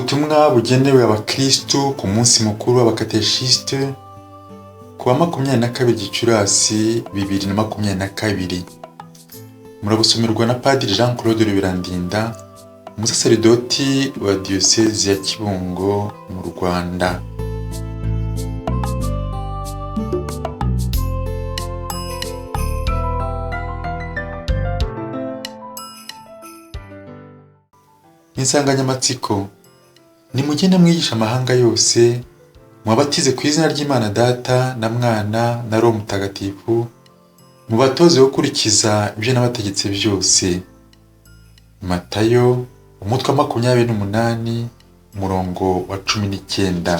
Ubutumwa bugenewe abakristo ku munsi mukuru w'Abakateshisti kuwa 22 Gicurasi 2022. Murabusomerwa na Padiri Jean-Claude Rubirandinda, umusaseridoti wa Diocese ya Kibungo mu Rwanda. Insanganyamatsiko: nimugende mwigisha amahanga yose, mubatize ku izina ry'Imana Data na Mwana na Roho Mutagatifu, mubatoze gukurikiza ibyo nabategetse byose. Matayo umutwe wa 28 umurongo wa 19.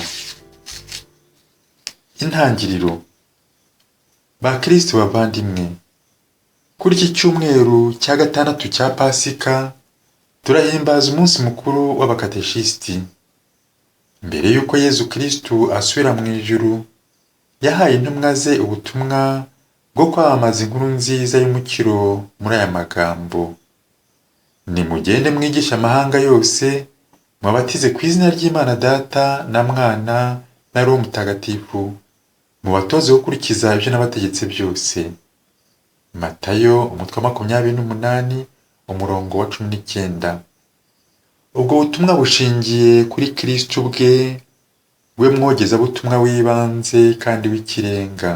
Intangiriro. Bakristo bavandimwe, kuri iki cyumweru cya gatandatu cya Pasika turahimbaza umunsi mukuru w'Abakateshisti. Mbere yuko Yezu Kristo asubira mu ijuru, yahaye intumwa ze ubutumwa bwo kwamamaza inkuru nziza y'umukiro muri aya magambo: nimugende mwigisha amahanga yose, mubatize ku izina ry'Imana Data na Mwana na Roho Mutagatifu, mubatoze gukurikiza ibyo nabategetse byose. Matayo umutwe wa 28 umurongo wa 19. Ubwo butumwa bushingiye kuri Kristo ubwe, we mwogeza butumwa w'ibanze kandi w'ikirenga.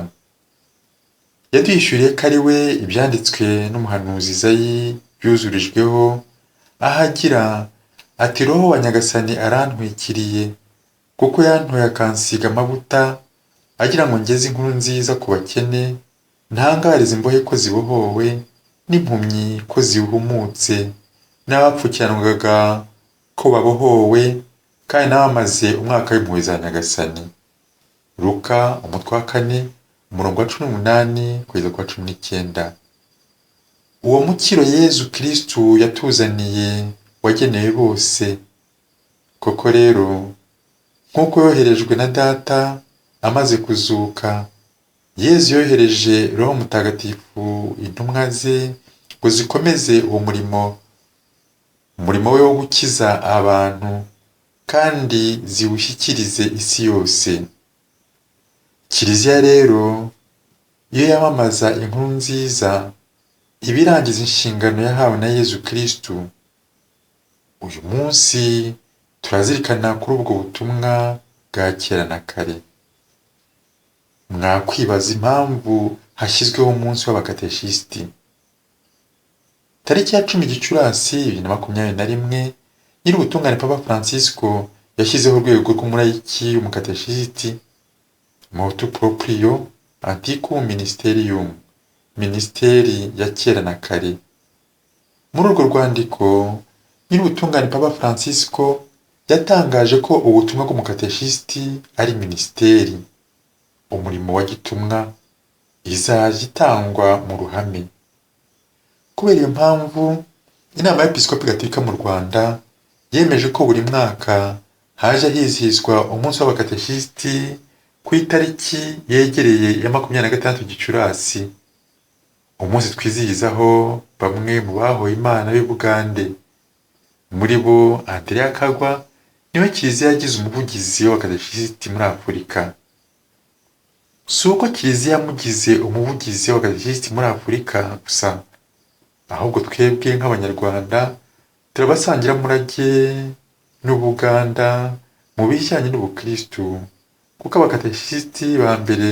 Yaduhishuriye ko ari we ibyanditswe n'umuhanuzi Izayi byuzurijweho, ahagira ati: Roho wa Nyagasani arantwikiriye, kuko yantoye akansiga amavuta, agira ngo ngeze inkuru nziza ku bakene, ntangarize imbohe ko zibohowe, n'impumyi ko zihumutse, n'abapfukiranwaga ko babohowe, kandi n'abamaze umwaka w'impuhwe za Nyagasani. Luka umutwe wa 4 umurongo wa 18 kugeza kwa 19. Uwo mukiro Yezu Kristo yatuzaniye wagenewe bose. Koko rero, nk'uko yoherejwe na Data amaze kuzuka, Yezu yohereje Roho Mutagatifu intumwa ze ngo zikomeze uwo umurimo we wo gukiza abantu, kandi ziwushyikirize isi yose. Kiliziya rero, iyo yamamaza inkuru nziza, ibirangiza inshingano yahawe na Yezu Kristo. Uyu munsi turazirikana kuri ubwo butumwa bwa kera na kare. Mwakwibaza impamvu hashyizweho umunsi w'Abakateshisti. Tariki ya 10 Gicurasi 2021, Nyir'ubutungane Papa Francisco yashyizeho urwego rw'umurayiki Umukateshisti, motu proprio antiquum ministerium, ministeri ya kera na kare. Muri urwo rwandiko, Nyir'ubutungane Papa Francisco yatangaje ko ubutumwa bw'Umukateshisti ari ministeri, umurimo wa gitumwa, izajya itangwa mu ruhame. Kubera iyo mpamvu, inama y'Episkopi Gatolika mu Rwanda yemeje ko buri mwaka haje hizihizwa umunsi w'Abakateshisti ku itariki yegereye ya 26 Gicurasi, umunsi twizihizaho bamwe mu bahoye Imana b'i Bugande. Muri bo Andrea Kagwa niwe Kiliziya yagize umuvugizi w'Abakateshisti muri Afurika. Si uko Kiliziya yamugize umuvugizi w'Abakateshisti muri Afurika gusa, ahubwo twebwe nk'Abanyarwanda turabasangira murage n'Ubuganda mu bijyanye n'Ubukristo, kuko Abakateshisti ba mbere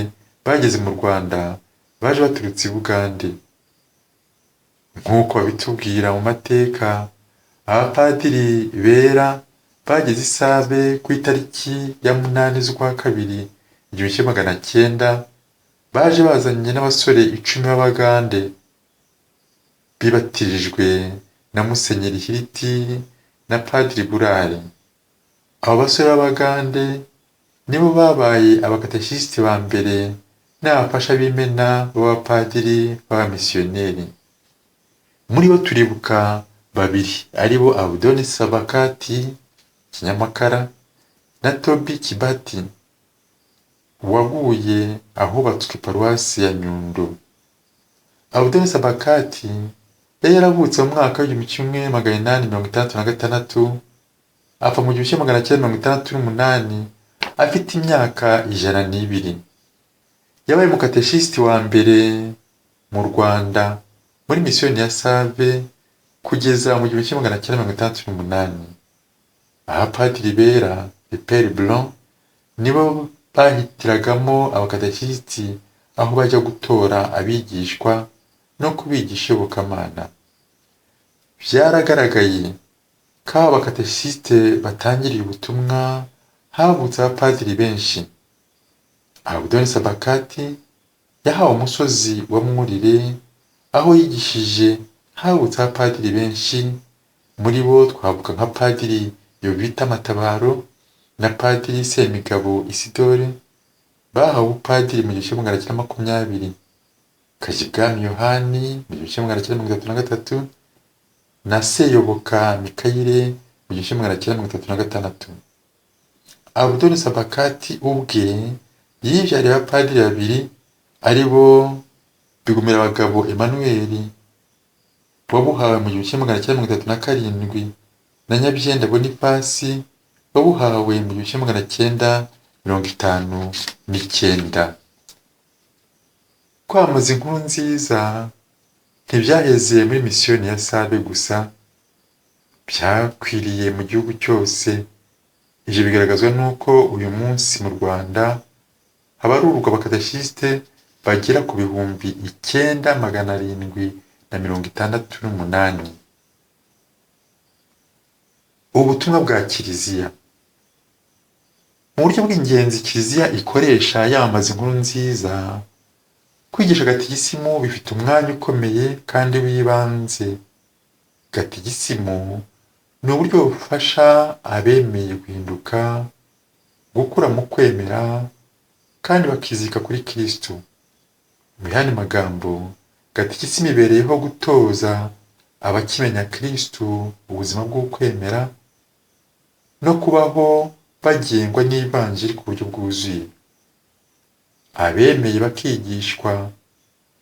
bageze mu Rwanda baje baturutse i Bugande. Nk'uko babitubwira mu mateka, abapadiri bera bageze i Save ku itariki ya 8 z'ukwa 2 1900, baje bazanye n'abasore 10 b'Abagande bibatirijwe na Musenyeri Hiriti na Padiri Burari. Abo basore b'Abagande nibo babaye Abakateshisti ba mbere n'abafasha b'imena b'abapadiri b'abamisiyoneri. Muri bo turibuka babiri, aribo Abdoni Sabakati Kinyamakara na Tobi Kibati, waguye ahubatswe paruwasi ya Nyundo. Abdoni Sabakati yari yaravutse mu mwaka w'1866 apfa mu 1968 afite imyaka 102. Yabaye umukateshisti wa mbere mu Rwanda muri misiyoni ya Save kugeza mu 1968. Abapadiri bera Père Blanc nibo bahitiragamo abakateshisti aho bajya gutora abigishwa no kubigisha iyobokamana. Byaragaragaye ko abakateshisti batangiriye ubutumwa havutse abapadiri benshi. Abdoni Sabakati yahawe umusozi wa Mwurire aho yigishije havutse abapadiri benshi, muri bo twavuga nka Padiri Yobita Matabaro na Padiri Semigabo Isidore bahawe upadiri mu 1920, Kajibwami Yohani mu 1933 na Seyoboka Mikayire mu 1936. Abdoni Sabakati ubwe yibyariye abapadiri babiri ari bo Bigumira-abagabo Emmanuel wabuhawe mu 1937 na Nyabyenda Bonifasi wabuhawe mu 1959. Kwamaza inkuru nziza ntibyaheze muri misiyoni ya Save gusa, byakwiriye mu gihugu cyose. Ivyo bigaragazwa nuko uyu munsi mu Rwanda habarurwa abakateshisti bagera ku 9,768. Ubutumwa bwa Kiliziya. Mu buryo bw'ingenzi Kiliziya ikoresha yamamaza inkuru nziza, kwigisha gatigisimu bifite umwanya ukomeye kandi w'ibanze. Gatigisimu ni uburyo bufasha abemeye guhinduka, gukura mu kwemera kandi bakizika kuri Kristo. Mu yandi magambo, gatigisimu ibereyeho gutoza abakimenya Kristo ubuzima bw'ukwemera no kubaho bagengwa n'ivanjiri ku buryo bwuzuye. Abemeye bakigishwa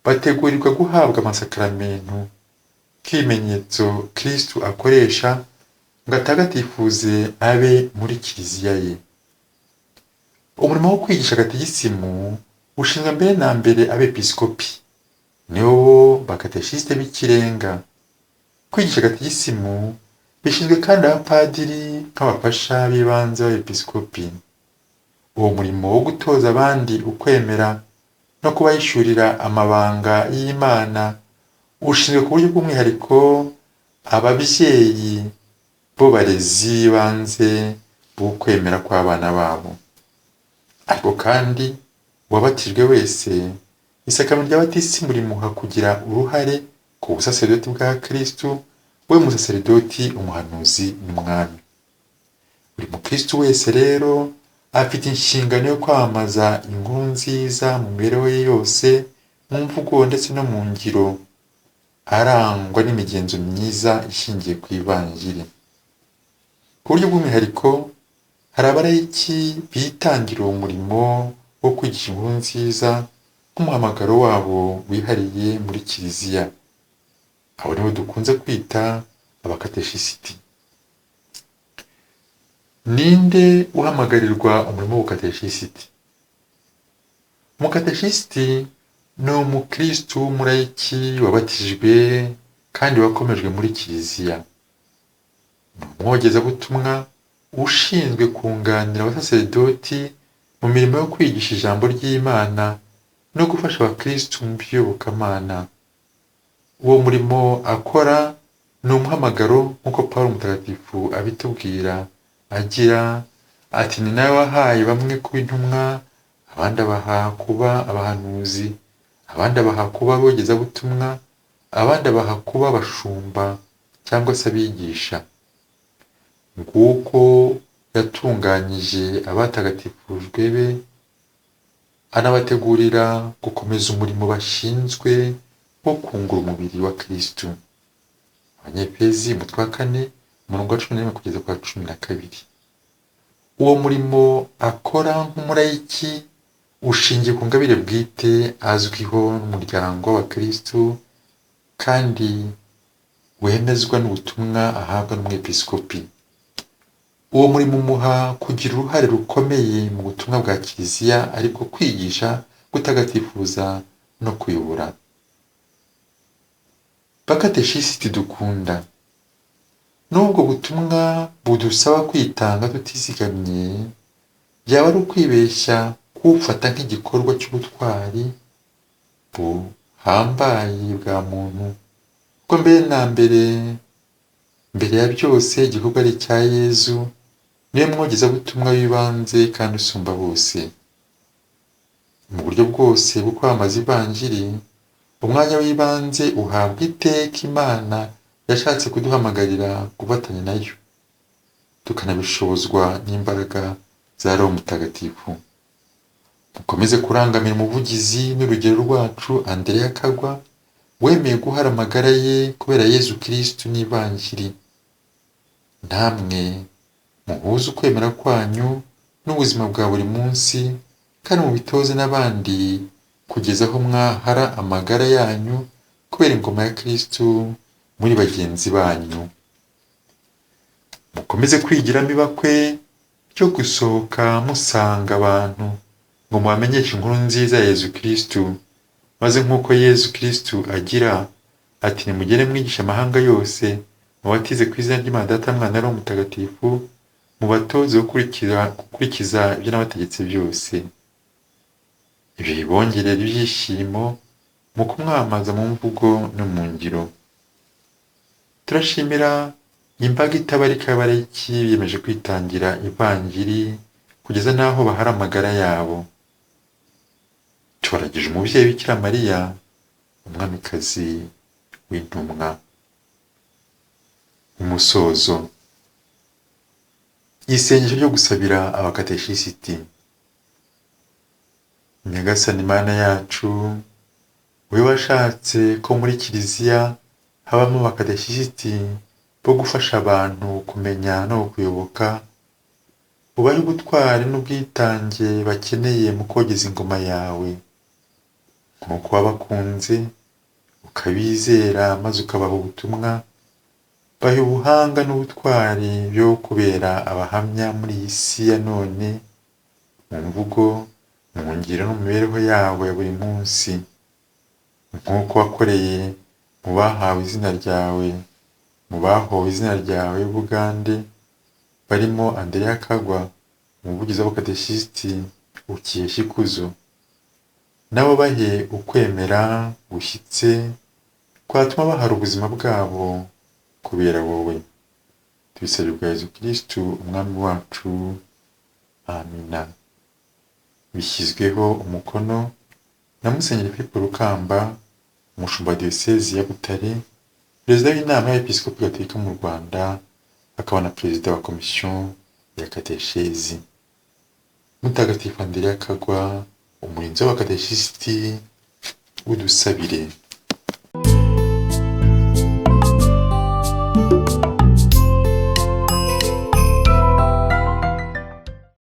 bategurirwa guhabwa amasakaramentu k'ibimenyetso Kristo akoresha ngo atagatifuze abe muri Kiliziya ye. Umurimo wo kwigisha gatigisimu ushinzwe mbere na mbere abepiskopi, nibo bakateshisti b'ikirenga. Kwigisha gatigisimu bishinzwe kandi abapadiri nk'abafasha b'ibanze b'abepiskopi. Uwo murimo wo gutoza abandi ukwemera no kubahishurira amabanga y'Imana ushinzwe ku buryo bw'umwihariko ababyeyi bo barezi banze b'ukwemera kw'abana babo. Ariko kandi uwabatijwe wese isakamento ry'abatisimu rimuha kugira uruhare ku busaserdoti bwa Kristo, we musaserdoti, umuhanuzi n'umwami. Buri mukristo wese rero afite inshingano yo kwamamaza inkuru nziza mu mibereho ye yose, mu mvugo ndetse no mu ngiro, arangwa n'imigenzo myiza ishingiye ku ivanjiri. Ku buryo bw'umwihariko hari abarayiki bitangira uwo murimo wo kwigisha inkuru nziza nk'umuhamagaro wabo wihariye muri Kiliziya. Abo nibo dukunze kwita abakateshisti. Ninde uhamagarirwa umurimo w'ubukateshisti? Umukateshisti ni umukristo w'umurayiki wabatijwe kandi wakomejwe muri Kiliziya. Ni umwogezabutumwa ushinzwe kunganira abasaserdoti mu mirimo yo kwigisha ijambo ry'Imana no gufasha abakristo mu by'iyobokamana. Uwo murimo akora ni umuhamagaro nk'uko Pawulo Mutagatifu abitubwira agira ati, ni nawe wahaye bamwe kuba intumwa, abandi abaha kuba abahanuzi, abandi abaha kuba abogezabutumwa, abandi abaha kuba abashumba cyangwa se abigisha. Nguko yatunganyije abatagatifujwe be, anabategurira gukomeza umurimo bashinzwe wo kungura umubiri wa Kristo. Abanyefezi umutwe wa 4 umurongo wa 11 kugeza kwa 12. Uwo murimo akora nk'umurayiki ushingiye ku ngabire bwite azwiho n'umuryango wa Kristo kandi wemezwa n'ubutumwa ahabwa n'umwepiskopi. uwo murimo umuha kugira uruhare rukomeye mu butumwa bwa Kiliziya, ariko kwigisha, gutagatifuza no kuyobora. Bakateshisiti dukunda, nubwo butumwa budusaba kwitanga tutizigamye, byaba ari ukwibeshya kuwufata nk'igikorwa cy'ubutwari buhambaye bwa muntu, ko mbere na mbere ya byose igikorwa ari icya Yezu, niwe mwogezabutumwa w'ibanze kandi usumba bose. Mu buryo bwose bwo kwamamaza ivanjiri, umwanya w'ibanze uhabwa iteka Imana yashatse kuduhamagarira gufatanya nayo, tukanabishobozwa n'imbaraga za Roho Mutagatifu. Mukomeze kurangamira umuvugizi n'urugero rwacu Andrea Kagwa, wemeye guhara amagara ye kubera Yezu Kristu n'ivanjiri. Namwe muhuze ukwemera kwanyu n'ubuzima bwa buri munsi, kandi mubitoze n'abandi kugeza aho mwahara amagara yanyu kubera ingoma ya Kristu muri bagenzi banyu. Mukomeze kwigiramo ibakwe ryo gusohoka musanga abantu ngo mubamenyeshe inkuru nziza ya Yezu Kristu, maze nk'uko Yezu Kristu agira ati, nimugere mwigisha amahanga yose, mubatize ku izina ry'Imana Data, Mwana na Roho Mutagatifu, mubatoze gukurikiza ibyo nabategetse byose. Ibyo bibongerera ibyishimo mu kumwamaza mu mvugo no mu ngiro. Turashimira imbaga itabarika y'abarayiki biyemeje kwitangira ivanjiri kugeza n'aho bahara amagara yabo. Tubaragije umubyeyi Bikira Mariya, umwamikazi w'intumwa. Umusozo. Isengesho ryo gusabira abakateshisiti. Nyagasani Mana yacu, we washatse ko muri Kiliziya habamo abakateshisiti bo gufasha abantu kumenya no kuyoboka, ubahe ubutwari n'ubwitange bakeneye mu kogeza ingoma yawe, nk'uko wabakunze ukabizera maze ukabaha ubutumwa. Bahe ubuhanga n'ubutwari byo kubera abahamya muri iyi si ya none, mu mvugo, mu ngiro no mu mibereho yabo ya buri munsi, nk'uko wakoreye mu bahawe izina ryawe, mu bahowe izina ryawe Bugande, barimo Andrea Kagwa, umuvugizi w'Abakateshisiti ukesha ikuzo. Nabo bahe ukwemera gushyitse kwatuma bahara ubuzima bwabo kubera wowe. Tubisabye bwa Yezu Kristu umwami wacu. Amina. Bishyizweho umukono na Musenyeri Philippe Rukamba, umushumba wa Diyosezi ya Butare, perezida w'inama y'Abepiskopi Gatolika mu Rwanda, akaba na perezida wa komisiyo ya kateshezi. Mutagatifu Andrea Kagwa, umurinzi w'abakateshisiti, udusabire.